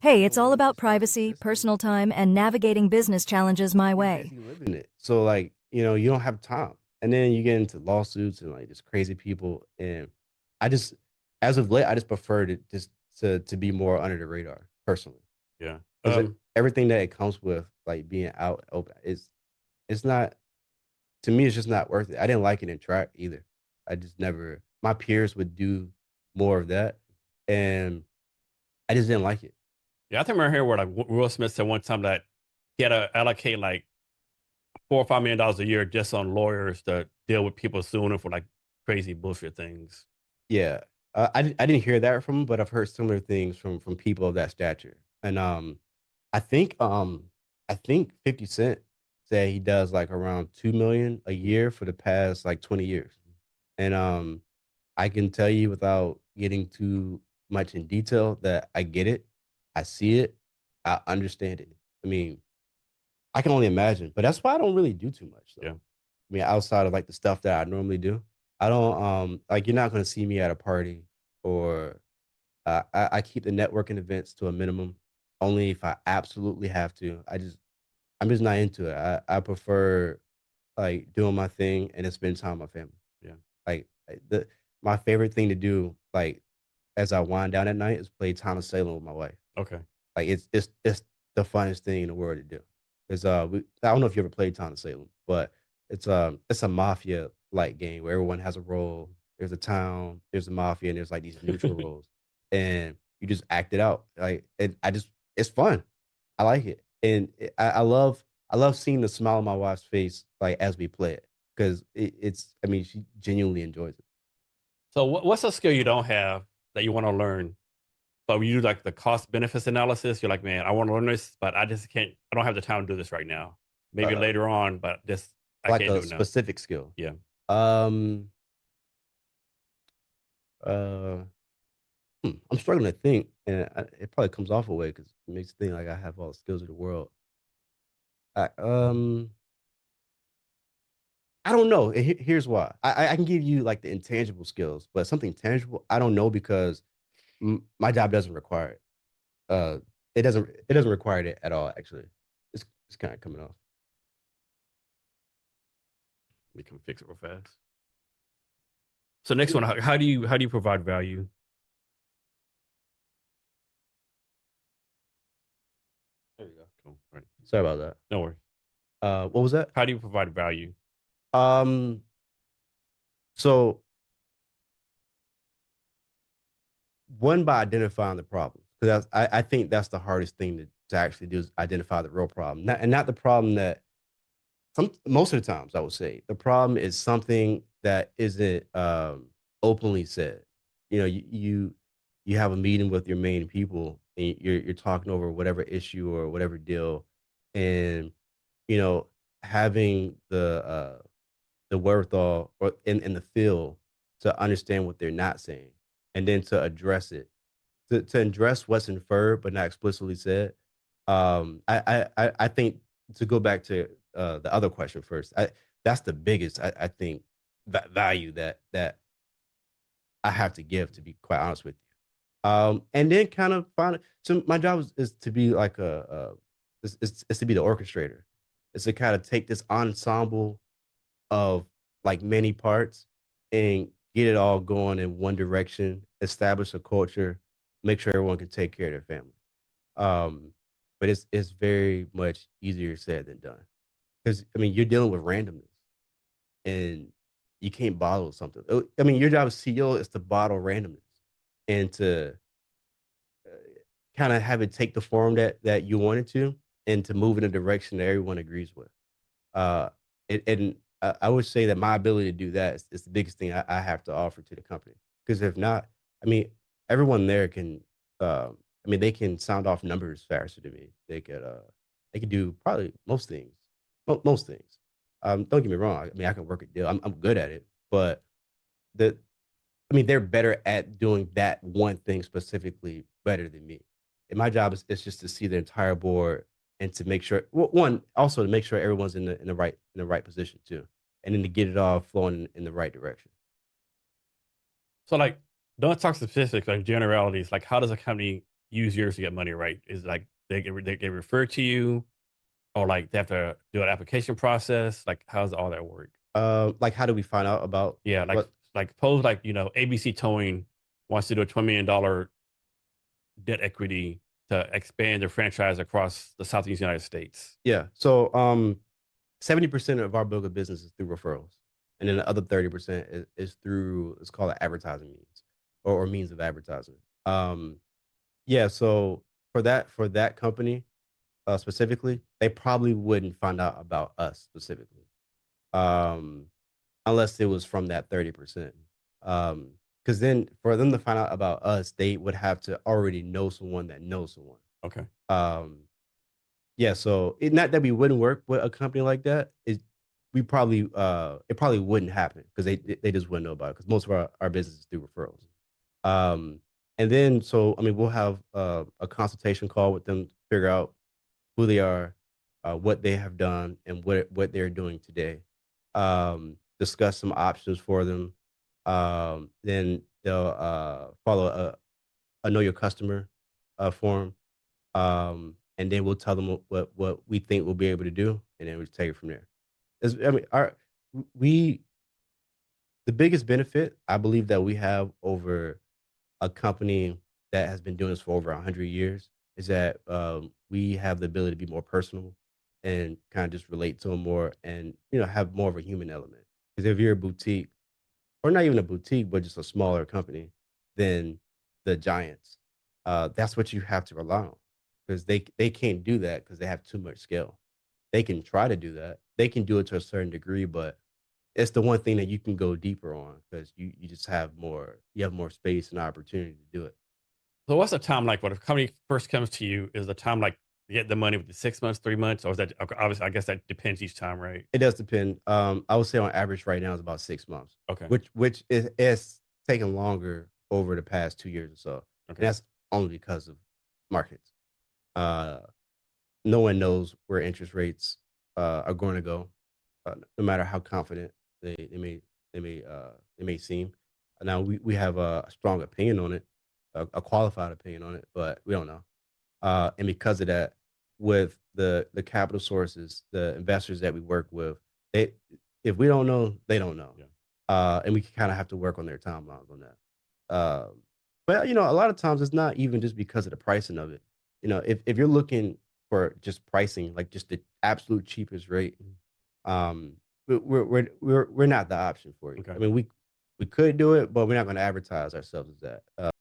Hey, it's So all once you about start privacy, existing, personal time, and navigating business challenges my you're way. busy living it. So like, you don't have time. And then you get into lawsuits and like just crazy people. And I just as of late, I just prefer to just to be more under the radar personally. Yeah. Because everything that it comes with, like being out open, it's not to me, it's just not worth it. I didn't like it in track either. I just never my peers would do more of that. And I just didn't like it. Yeah, I think I remember here where like Will Smith said one time that he had to allocate like $4 or $5 million a year just on lawyers to deal with people suing him for like crazy bullshit things. Yeah. I didn't hear that from him, but I've heard similar things from people of that stature. And I think I think 50 Cent said he does like around 2 million a year for the past like 20 years. And I can tell you without getting too much in detail that I get it. I see it. I understand it. I mean, I can only imagine, but that's why I don't really do too much though. Yeah. I mean, outside of like the stuff that I normally do, I don't like you're not gonna see me at a party or I keep the networking events to a minimum, only if I absolutely have to. I'm just not into it. I prefer like doing my thing and then spend time with my family. Yeah. Like the my favorite thing to do, like as I wind down at night, is play Time of Salem with my wife. Okay. Like it's the funnest thing in the world to do. It's I don't know if you ever played Town of Salem, but it's a mafia like game where everyone has a role. There's a town, there's a mafia, and there's like these neutral roles, and you just act it out. Like and I just it's fun. I like it, and I love seeing the smile on my wife's face like as we play it because it's I mean she genuinely enjoys it. So what's a skill you don't have that you want to learn? But when you do like the cost benefits analysis, you're like, man, I want to learn this, but I just can't. I don't have the time to do this right now. Maybe Uh, later on, but just I like can't a do it now. specific skill. Yeah. Um. Uh. I'm struggling to think, and it probably comes off a way because it makes you think like I have all the skills of the world. I, um, I don't know. And here's why. I can give you like the intangible skills, but something tangible, I don't know because my job doesn't require it. Uh, it doesn't require it at all. Actually, it's kind of coming off. We can fix it real fast. So next one, how do you provide value? There you go. Cool. Right. Sorry about that. No worries. What was that? How do you provide value? Um, so one by identifying the problem because I think that's the hardest thing to actually do is identify the real problem, not the problem that most of the times I would say the problem is something that isn't openly said. You have a meeting with your main people and you're talking over whatever issue or whatever deal, and you know having the wherewithal or in the feel to understand what they're not saying and then to address it to address what's inferred but not explicitly said. I think to go back to the other question first, that's the biggest I think that value that I have to give, to be quite honest with you. And then kind of find it. So my job is to be like is to be the orchestrator. It's to kind of take this ensemble of like many parts and get it all going in one direction, establish a culture, make sure everyone can take care of their family. Um, but it's very much easier said than done because I mean you're dealing with randomness and you can't bottle something. I mean your job as CEO is to bottle randomness and to uh, kind of have it take the form that you want it to and to move in a direction that everyone agrees with. Uh, and I would say that my ability to do that is the biggest thing I have to offer to the company. Because if not, I mean, everyone there can. I mean, they can sound off numbers faster than me. They could do probably most things, most things. Don't get me wrong. I mean, I can work a deal. I'm good at it, but the I mean, they're better at doing that one thing specifically better than me. And my job is just to see the entire board and to make sure one also to make sure everyone's in the right position too, and then to get it all flowing in the right direction. So like, don't talk specifics, like generalities. Like, how does a company use yours to get money, right? Is like they get referred to you, or like they have to do an application process? Like, how does all that work? Like, how do we find out about Yeah, what? like suppose like ABC Towing wants to do a $20 million debt equity to expand their franchise across the Southeast United States. Yeah. So 70% of our book of business is through referrals, and then the other 30% is through, it's called advertising means, or means of advertising. Um, yeah. So for that company specifically, they probably wouldn't find out about us specifically, um, unless it was from that 30%. Because then for them to find out about us, they would have to already know someone that knows someone. Okay. Um, yeah, so not that we wouldn't work with a company like that. It probably wouldn't happen because they just wouldn't know about it because most of our business is through referrals. Um, and then so I mean we'll have a consultation call with them to figure out who they are, what they have done, and what they're doing today. Discuss some options for them. Then they'll follow a know your customer form, and then we'll tell them what we think we'll be able to do, and then we take it from there. I mean, we the biggest benefit I believe that we have over a company that has been doing this for over 100 years is that we have the ability to be more personal and kind of just relate to them more, and have more of a human element. Because if you're a boutique, or not even a boutique, but just a smaller company than the giants, that's what you have to rely on because they can't do that because they have too much scale. They can try to do that. They can do it to a certain degree, but it's the one thing that you can go deeper on because you just have more space and opportunity to do it. So what's the time like when a company first comes to you? Is the time like you get the money with the 6 months, 3 months, or is that okay, obviously? I guess that depends each time, right? It does depend. I would say on average right now is about 6 months, Okay. which is taken longer over the past 2 years or so. And Okay. that's only because of markets. Uh, no one knows where interest rates are going to go, no matter how confident they may seem. Now we have a strong opinion on it, a qualified opinion on it, but we don't know. And because of that, with the capital sources, the investors that we work with, they if we don't know, they don't know. Yeah. And we kind of have to work on their timelines on that. But a lot of times it's not even just because of the pricing of it. If you're looking for just pricing, like just the absolute cheapest rate, um, we're not the option for you. Okay. I mean, we could do it, but we're not going to advertise ourselves as that.